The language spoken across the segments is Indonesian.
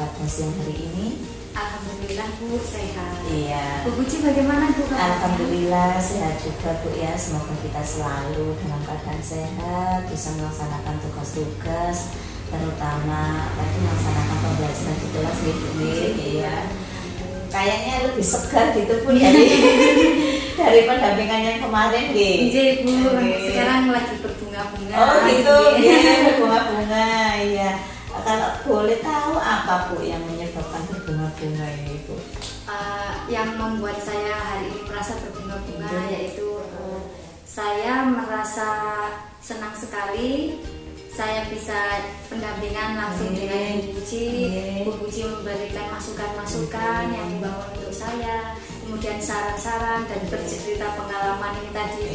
pada siang hari ini? Alhamdulillah Bu, sehat. Iya. Bu Puji bagaimana Bu? Alhamdulillah sehat juga Bu ya. Semoga kita selalu dalam keadaan sehat, bisa melaksanakan tugas-tugas, terutama tadi melaksanakan pembelajaran di kelas gitu ya. Kayaknya lebih segar gitu pun dari pendampingan yang kemarin Iya Bu, sekarang lagi berbunga-bunga. Oh gitu, iya berbunga-bunga ya. Kalau boleh tahu apa Bu yang menyebabkan berbunga-bunga ini Bu? Yang membuat saya hari ini merasa berbunga-bunga yaitu saya merasa senang sekali. Saya bisa pendampingan langsung dengan Bu Puji. Bu Puji memberikan masukan-masukan yang membangun untuk saya, kemudian saran-saran dan bercerita pengalaman ini tadi.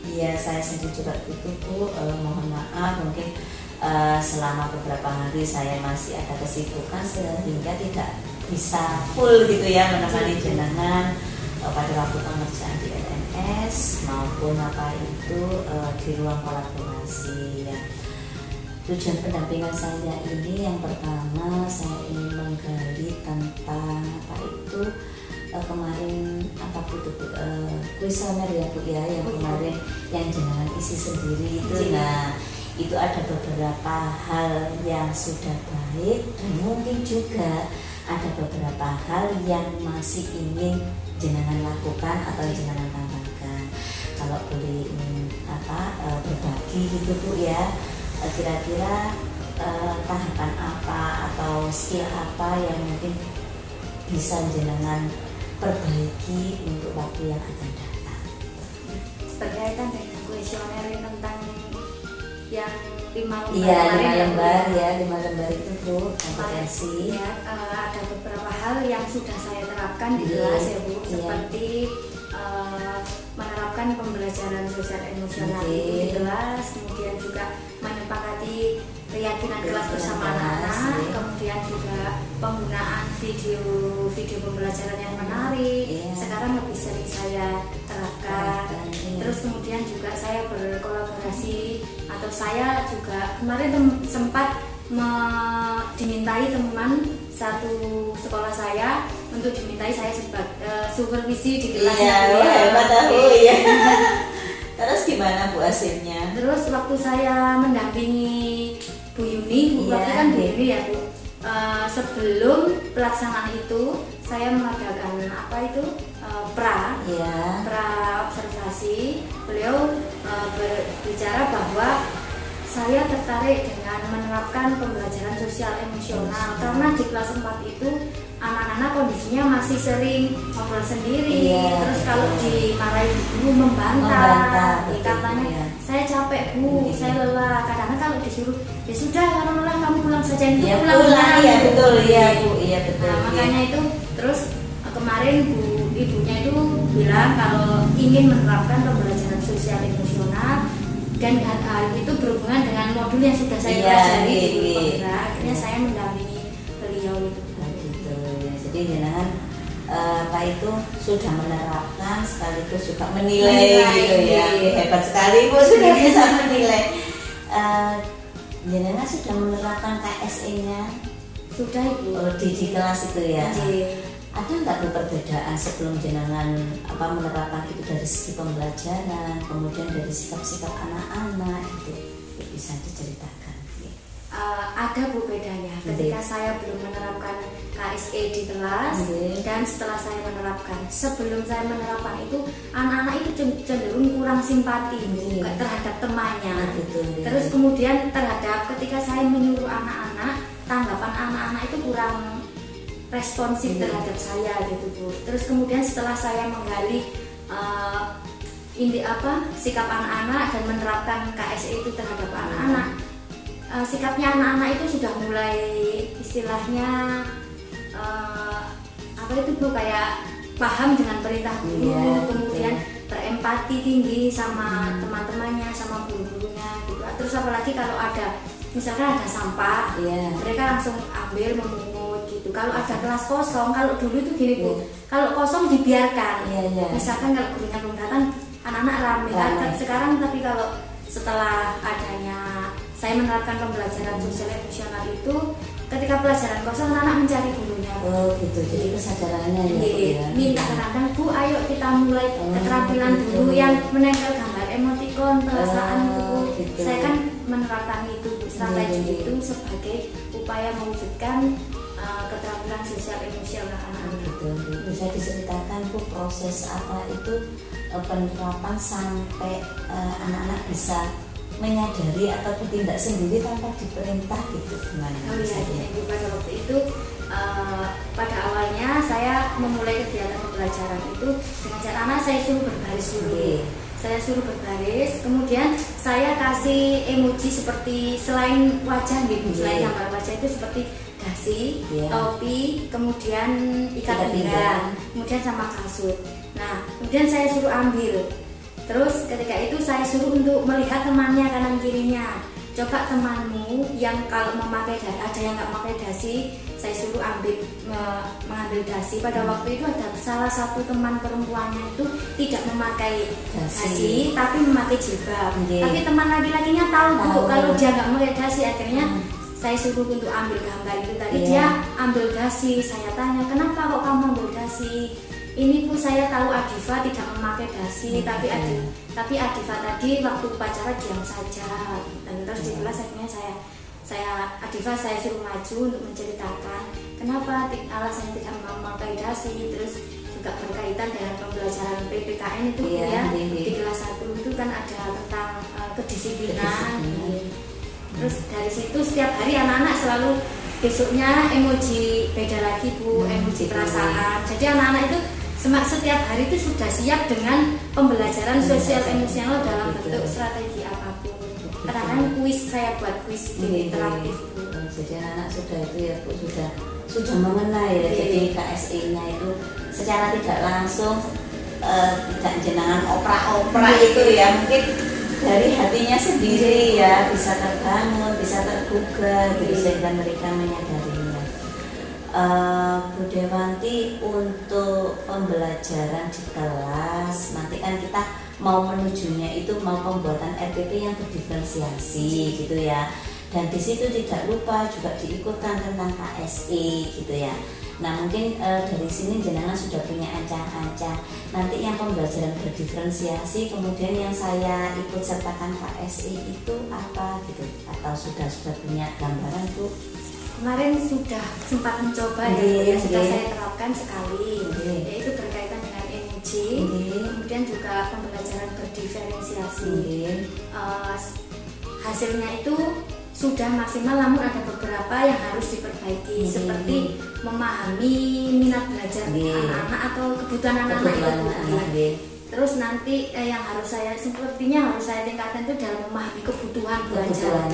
Iya, saya sendiri juga itu Bu. Mohon maaf mungkin selama beberapa hari saya masih ada kesibukan sehingga tidak bisa full gitu ya menemani jenengan pada waktu pengerjaan di LMS maupun apa itu di ruang kolaborasi ya. Tujuan pendampingan saya ini yang pertama saya ingin menggali tentang apa itu kemarin apa itu kuesioner ya Bu ya yang kemarin yang jenengan isi sendiri itu. Nah itu ada beberapa hal yang sudah baik dan mungkin juga ada beberapa hal yang masih ingin jenengan lakukan atau jenengan tambahkan. Kalau boleh berbagi gitu Bu ya, kira-kira tahapan apa atau skill apa yang mungkin bisa jenengan perbaiki untuk waktu yang akan datang. Berkaitan dengan kuesioner tentang yang 5 lembar. Iya, 5 lembar ya, 5 lembar itu Bu, kompetensi. Ya, ada beberapa hal yang sudah saya terapkan di kelas ya Bu, seperti menerapkan pembelajaran sosial emosional di kelas, kemudian juga menyepakati keyakinan kelas bersama anak-anak, kemudian juga penggunaan video pembelajaran yang menarik. Sekarang lebih sering saya terapkan. Terus kemudian juga saya berkolaborasi atau saya juga kemarin sempat dimintai teman satu sekolah saya untuk dimintai saya sebagai supervisi di kelasnya. Iya. Terus gimana Bu hasilnya? Terus waktu saya mendampingi Bu Yuni, waktu kan Bu Yuni ya Bu. Sebelum pelaksanaan itu saya mengadakan apa itu pra observasi. Beliau berbicara bahwa saya tertarik dengan menerapkan pembelajaran sosial emosional karena di kelas 4 itu anak-anak kondisinya masih sering ngobrol sendiri, terus kalau dimarahi guru membantah. Katanya saya capek Bu, saya lelah. Kadang-kadang kalau disuruh ya sudah kalau lelah kamu pulang saja, itu pulang. Ya betul ya Bu, iya betul. Nah, makanya itu terus kemarin ibunya itu bilang kalau ingin menerapkan pembelajaran sosial emosional dan hal itu berhubungan dengan modul yang sudah saya pelajari di Pondra. Akhirnya saya mendampingi beliau itu. Gitu ya. Jadi jenengan apa itu sudah menerapkan sekaligus juga menilai gitu ya. Hebat sekali Bu sudah bisa menilai. Jenengan sudah menerapkan KSE-nya? Sudah Ibu. Di kelas itu ya. Ada nggak perbedaan sebelum jenengan menerapkan itu dari segi pembelajaran, kemudian dari sikap-sikap anak-anak itu bisa diceritakan? Ada Bu bedanya. Ketika saya belum menerapkan KSE di kelas dan setelah saya menerapkan. Sebelum saya menerapkan itu anak-anak itu cenderung kurang simpati terhadap temannya. Terus kemudian terhadap ketika saya menyuruh anak-anak, tanggapan anak-anak itu kurang responsif terhadap saya gitu Bu. Terus kemudian setelah saya menggali sikap anak-anak dan menerapkan KSE itu terhadap anak-anak, sikapnya anak-anak itu sudah mulai istilahnya kayak paham dengan perintah guru, kemudian berempati tinggi sama teman-temannya, sama guru-gurunya gitu. Terus apalagi kalau ada misalkan ada sampah, mereka langsung ambil memungut. Kalau ada kelas kosong, kalau dulu itu gini Bu, kalau kosong dibiarkan. Misalkan kalau gurunya belum datang, anak-anak ramai. Sekarang tapi kalau setelah adanya saya menerapkan pembelajaran sosial emosional itu, ketika pelajaran kosong anak mencari gurunya. Oh gitu, jadi kesadarannya ya Bu ya. Minta kadang Bu, ayo kita mulai keterampilan gitu. dulu yang menempel gambar emotikon, perasaan Bu. Gitu. Saya kan menerapkan itu Bu, strategi Iya. itu sebagai upaya mewujudkan keterampilan sosial emosional anak-anak. Gitu. Bisa diceritakan Bu proses apa itu penerapan sampai anak-anak bisa menyadari atau bertindak sendiri tanpa diperintah gitu gimana? Oh iya, Ibu, pada waktu itu pada awalnya saya memulai kegiatan pembelajaran itu dengan cara anak saya suruh berbaris dulu. Saya suruh berbaris, kemudian saya kasih emoji seperti selain wajah gitu, selain gambar wajah itu seperti dasi, topi, kemudian ikat pinggang, kemudian sama kasut. Nah, kemudian saya suruh ambil. Terus ketika itu saya suruh untuk melihat temannya kanan kirinya. Coba temanmu yang kalau memakai ada yang nggak memakai dasi, saya suruh mengambil dasi. Pada waktu itu ada salah satu teman perempuannya itu tidak memakai dasi, tapi memakai jilbab. Tapi teman laki-lakinya tahu Bu kalau dia nggak memakai dasi. Akhirnya saya suruh untuk ambil gambar itu tadi. Dia ambil dasi. Saya tanya, kenapa kok kamu ambil dasi? Ini Bu, saya tahu Adifa tidak memakai dasi, tapi Adifa tadi waktu upacara diam saja. Dan terus di kelas akhirnya Adifa saya suruh maju untuk menceritakan kenapa alasannya tidak memakai dasi. Terus juga berkaitan dengan pembelajaran PPKN itu di kelas 1 itu kan ada tentang kedisiplinan. Terus dari situ setiap hari anak-anak selalu besoknya emoji beda lagi Bu, emoji perasaan. Jadi anak-anak itu setiap hari itu sudah siap dengan pembelajaran sosial emosional dalam bentuk strategi apapun. Kadang-kadang kuis, saya buat kuis interaktif Bu. Jadi anak-anak sudah itu ya Bu, sudah mengenai ya. Jadi KSE-nya itu secara tidak langsung tidak jenengan opera itu ya, mungkin dari hatinya sendiri ya bisa terbangun, bisa tergugah gitu sehingga mereka menyadarinya. Bu Dewanti, untuk pembelajaran di kelas nanti kan kita mau menujunya itu mau pembuatan RPP yang berdiferensiasi gitu ya, dan di situ tidak lupa juga diikutkan tentang KSE gitu ya. Nah mungkin dari sini jenengan sudah punya ancang-ancang nanti yang pembelajaran berdiferensiasi kemudian yang saya ikut sertakan KSE itu apa gitu, atau sudah punya gambaran Bu? Kemarin sudah sempat mencoba ya, sudah saya terapkan sekali, yaitu berkaitan dengan emoji, kemudian juga pembelajaran berdiferensiasi. Hasilnya itu sudah maksimal, namun ada beberapa yang harus diperbaiki, seperti memahami minat belajar anak-anak atau kebutuhan anak-anak itu. Terus nanti yang harus saya tingkatkan itu dalam memahami kebutuhan belajar.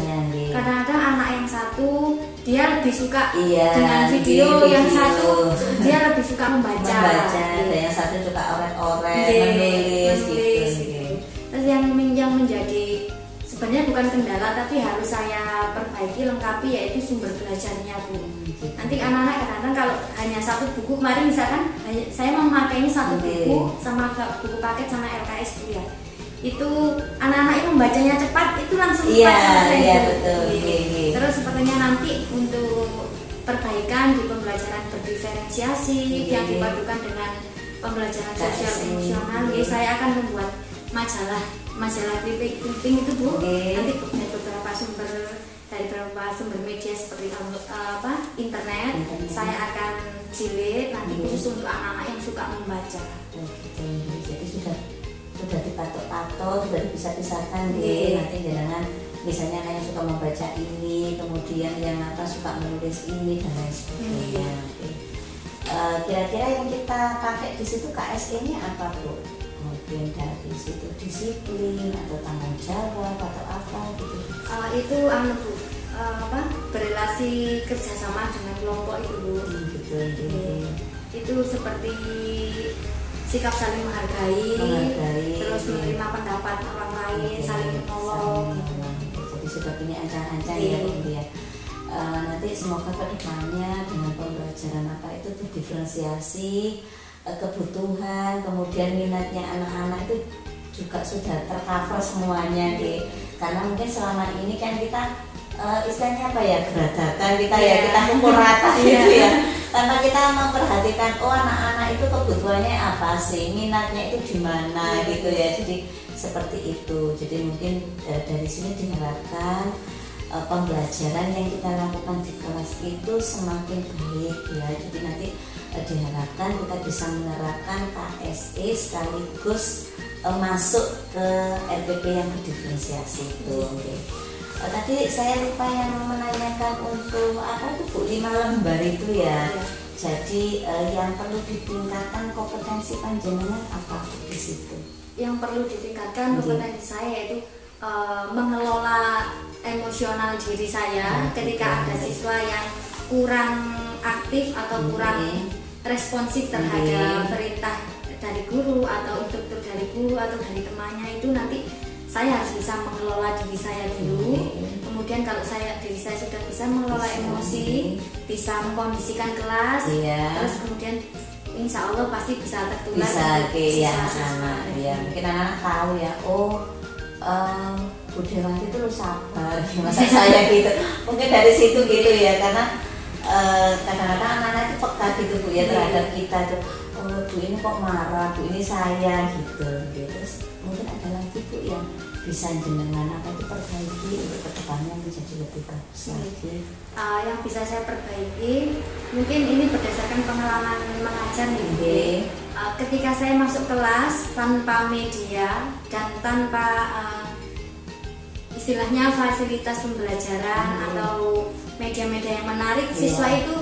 Kadang-kadang anak yang satu dia lebih suka dengan video, yang satu dia lebih suka membaca. Dan yang satu suka oret-oret, menulis gitu. Terus yang menjadi sebenarnya bukan kendala tapi harus saya perbaiki lengkapi yaitu sumber belajarnya Bu. Nanti anak-anak kadang-kadang kalau hanya satu buku, kemarin misalkan saya memakainya satu buku sama buku paket sama LKS Bu ya, itu anak-anak yang membacanya cepat itu langsung cepat selesai. Betul. Terus sepertinya nanti untuk perbaikan di pembelajaran berdiferensiasi yang dipadukan dengan pembelajaran sosial emosional, saya akan membuat majalah clipping itu Bu. Nanti dari beberapa sumber media seperti internet. Saya akan jilid nanti khusus untuk anak-anak yang suka membaca. Jadi sudah dipatok-patok, sudah dipisah-pisahkan nanti jangan misalnya yang suka membaca ini, kemudian yang suka menulis ini dan lain sebagainya. Kira-kira yang kita pakai di situ KSE-nya apa Bu? Mungkin dari situ disiplin atau tanggung jawab atau apa gitu. Itu Bu, berelasi kerjasama dengan kelompok itu Bu. Itu seperti sikap saling menghargai, terus menerima pendapat orang lain, saling menolong. Jadi sudah punya ancang-ancang ya Bu ya. Nanti semoga kedepannya dengan pembelajaran apa itu diferensiasi kebutuhan, kemudian minatnya anak-anak itu juga sudah tercover semuanya karena mungkin selama ini kan kita istilahnya apa ya, geradakan kita ya, kita pukul rata gitu ya, tanpa kita memperhatikan anak-anak itu kebutuhannya apa sih, minatnya itu di mana gitu ya. Jadi seperti itu. Jadi mungkin dari sini diharapkan pembelajaran yang kita lakukan di kelas itu semakin baik ya. Jadi nanti diharapkan kita bisa menerapkan KSE sekaligus masuk ke RPP yang berdiferensiasi itu. Tadi saya lupa yang menanyakan untuk apa itu Bu, 5 lembar itu ya. Jadi yang perlu ditingkatkan kompetensi panjenengan apa di situ? Yang perlu ditingkatkan kompetensi saya yaitu mengelola emosional diri saya ketika ada siswa yang kurang aktif atau kurang responsif terhadap perintah dari guru atau instruktur dari guru atau dari temannya. Itu nanti saya harus bisa mengelola diri saya dulu. Kemudian kalau diri saya sudah bisa mengelola emosi, bisa mengkondisikan kelas, terus kemudian insya Allah pasti bisa tertular ya anak ya. Mungkin anak-anak tahu ya, Bu Dewanti itu lu sabar masa saya gitu. Mungkin dari situ gitu ya, karena kadang-kadang anak-anak itu peka gitu Bu ya terhadap kita tuh. Bu ini kok marah, Bu ini saya gitu. Terus mungkin ada lagi Bu yang bisa jenengan apa itu perbaiki untuk kedepannya menjadi lebih bagus lagi. Yang bisa saya perbaiki mungkin ini berdasarkan pengalaman mengajar nih. Ketika saya masuk kelas tanpa media dan tanpa istilahnya fasilitas pembelajaran atau media-media yang menarik, siswa itu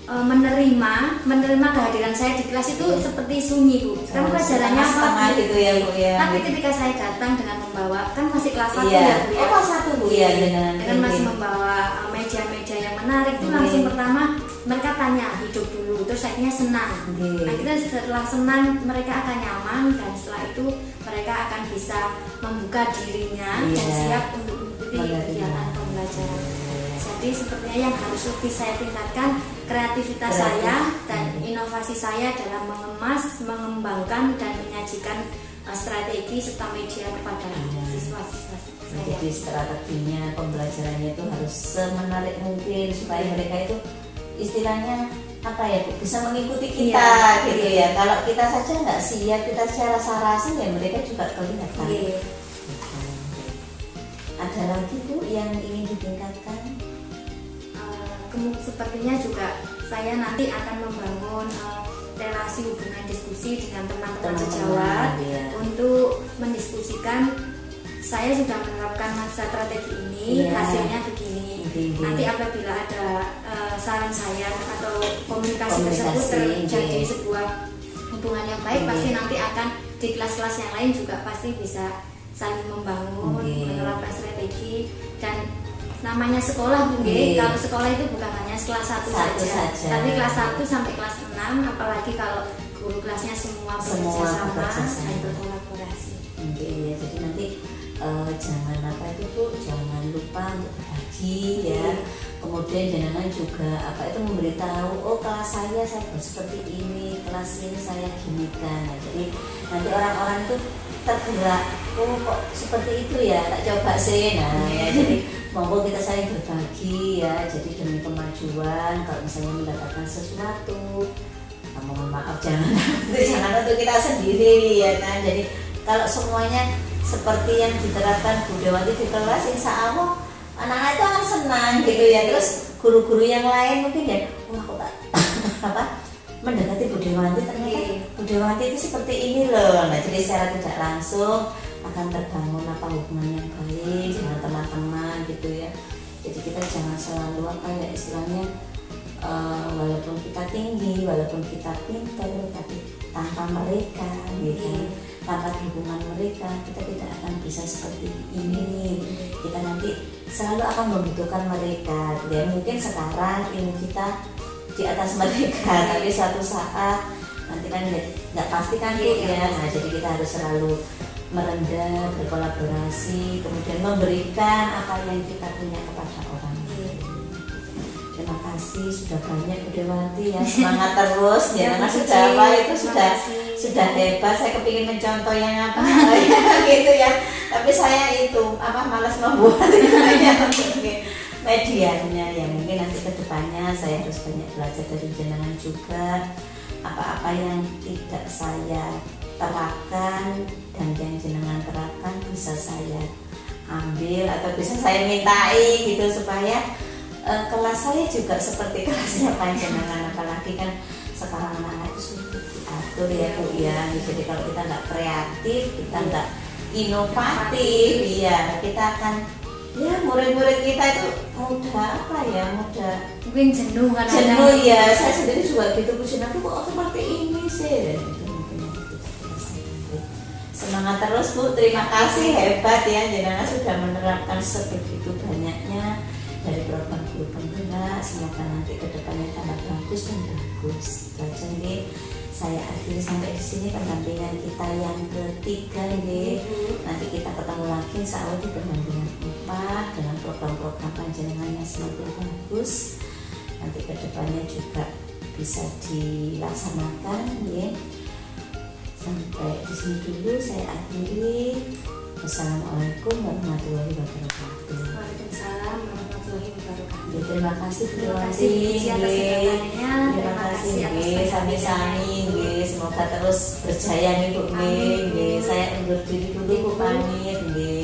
menerima kehadiran saya di kelas itu seperti sunyi Bu. Karena pelajarannya apa gitu ya Bu ya. Tapi ketika saya datang dengan membawa, kan masih kelas 1 ya Bu ya. Kelas 1 Bu ya, dengan masih membawa meja-meja yang menarik itu langsung pertama mereka tanya hidup dulu, terus akhirnya senang. Akhirnya setelah senang mereka akan nyaman dan setelah itu mereka akan bisa membuka dirinya dan siap untuk mengikuti kegiatan pembelajaran. Jadi sepertinya yang harus lebih saya tingkatkan kreativitas saya dan inovasi saya dalam mengemas, mengembangkan dan menyajikan strategi serta media kepada siswa-siswa saya. Jadi strateginya pembelajarannya itu harus semenarik mungkin supaya mereka itu istilahnya apa ya Bu, bisa mengikuti kita gitu ya. Kalau kita saja nggak siap, kita secara rasa ya mereka juga kelihatan. Ada lagi Bu yang ingin ditingkatkan? Sepertinya juga saya nanti akan membangun relasi hubungan diskusi dengan teman-teman sejawat untuk mendiskusikan saya sudah menerapkan strategi ini, hasilnya begini. Nanti apabila ada saran saya atau komunikasi tersebut terjadi sebuah hubungan yang baik, pasti nanti akan di kelas-kelas yang lain juga pasti bisa saling membangun, menerapkan strategi. Dan namanya sekolah Bu, kalau sekolah itu bukan hanya kelas 1 saja, tapi kelas 1 sampai kelas 6, apalagi kalau guru kelasnya semua bekerja sama dan berkolaborasi. Jadi nanti jangan apa itu Bu, jangan lupa untuk berbagi ya. Kemudian jangan juga apa itu memberitahu, kelas saya seperti ini, kelas ini saya ginikan. Jadi nanti orang-orang itu tergerak, kok seperti itu ya, tak coba sih. Jadi monggo kita saling berbagi ya. Jadi demi kemajuan, kalau misalnya mendapatkan sesuatu, mohon maaf jangan untuk kita sendiri ya kan. Jadi kalau semuanya seperti yang diterapkan Bu Dewanti di kelas, insya Allah anak-anak itu akan senang gitu ya. Terus guru-guru yang lain mungkin ya, kok tak mendekati Bu Dewanti, ternyata Bu Dewanti itu seperti ini loh. Nah jadi secara tidak langsung akan terbangun hubungan yang baik dengan teman-teman gitu ya. Jadi kita jangan selalu istilahnya walaupun kita tinggi, walaupun kita pintar, tapi tanpa mereka gitu, tanpa dukungan mereka kita tidak akan bisa seperti ini. Kita nanti selalu akan membutuhkan mereka. Ya mungkin sekarang ilmu kita di atas mereka, tapi suatu saat nanti kan nggak pasti kan Bu ya. Nah jadi kita harus selalu merendah, berkolaborasi, kemudian memberikan apa yang kita punya kepada orang lain. Terima kasih sudah banyak Bu Dewanti ya, semangat terus ya. Masuk Jawa itu sudah hebat. Saya kepingin mencontoh yang apa gitu ya, tapi saya itu malas membuat medianya ya, mungkin nanti kedepannya saya harus banyak belajar dari jenengan juga, apa-apa yang tidak saya terapkan dan yang jenengan terapkan bisa saya ambil atau bisa saya mintai gitu, supaya kelas saya juga seperti kelasnya panjenengan. Apalagi kan sekarang anak-anak itu sulit diatur ya Bu ya, jadi kalau kita nggak kreatif, kita nggak inovatif ya, kita akan ya murid-murid kita itu mudah apa ya, mudah mungkin jenuh kan, jenuh ya. Saya sendiri juga gitu, Bu Jun, aku kok seperti ini sih dan itu mungkin yang kita selesaikan. Semangat terus Bu, terima kasih, hebat ya jenengan sudah menerapkan sebegitu banyaknya dari program guru penggerak. Semoga nanti kedepannya tambah bagus dan bagus. Itu aja nih, saya akhiri sampai di sini pendampingan kita yang ketiga ini. Nanti kita ketemu lagi insya Allah di pendampingan 4 dengan program-program panjenengan yang semakin bagus. Nanti kedepannya juga bisa dilaksanakan ya. Sampai di sini dulu saya akhiri. Wassalamualaikum warahmatullahi wabarakatuh. Waalaikumsalam warahmatullahi wabarakatuh. Ya, terima kasih Bu Terima Wati. kasih Bu Ci atas undangannya. Terima Terima kasih kasih atas nggih, sami-sami nggih. Semoga terus berjaya nih Bu nggih. Nggih, saya undur diri dulu Bu, pamit nggih.